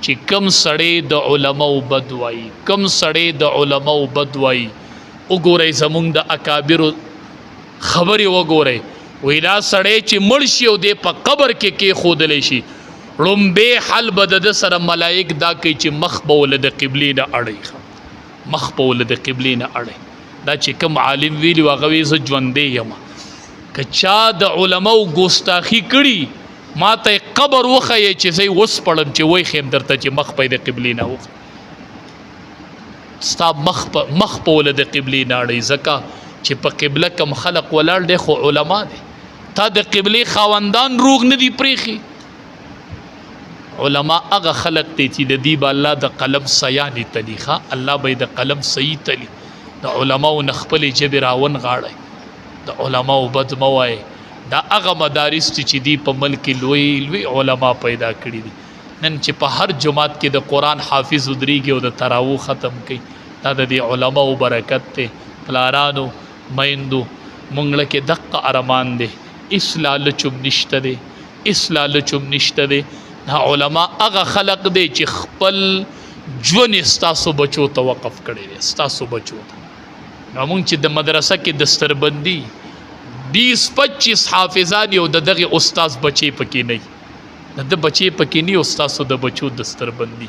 چې کم سړی د علماو بد وایي، کم سړی د علماو بد وایي، وګورئ زمونږ د اکابرو خبرې وګورئ. وایي دا سړی چې مړ شي او دی په قبر کې کېښودلی شي، ړومبې حل به د ده سره ملایک دا کوي چې مخ به ولې د قبلې نه اړوي، مخ به ولې د قبلې نه اړوي. دا چې کوم عالم ویلي و هغه وایي زه ژوندی یم. که چا د علماو ګستاخي کړي ما ته یې قبر وښیئ چې زه یې وسپړم چې ویښیم درته چې مخ به یې د قبلې نه وخ ستا مخ په ولې د قبلې نه اړوي، ځکه چې په قبله کم خلق ولاړ دی خو علما دی. تا د قبلې خاوندان روغ نه دي پرېښي. علما هغه خلق دی چې د دې به الله د قلم سیانې تلي، الله به یې د قلم صحیح تلي. د علماو نه خپلې ژبې راونغاړئ، د علماو بد مه وایئ. دا هغه مدارس چې دی په ملک لوی لوی علما پیدا کړي دي. نن چې په هر جماعت کې د قرآن حافظ ودرېږي او د تراوو ختم کوي، دا د دې علماو برکت دی. پلارانو میندو مونږ له کې دقه ارمان دی، هېڅ لالچم نشته دی، هېڅ لالچم نشته دی. دا علما هغه خلق دی چې خپل ژوند یې ستاسو بچو ته وقف کړی دی، ستاسو بچو ته. نو مونږ چې د مدرسه کې دستربندي 20-25 حافظان یو د دغه استاد بچی پکې نه، د بچی پکې نه، استادو د بچو دستربندي.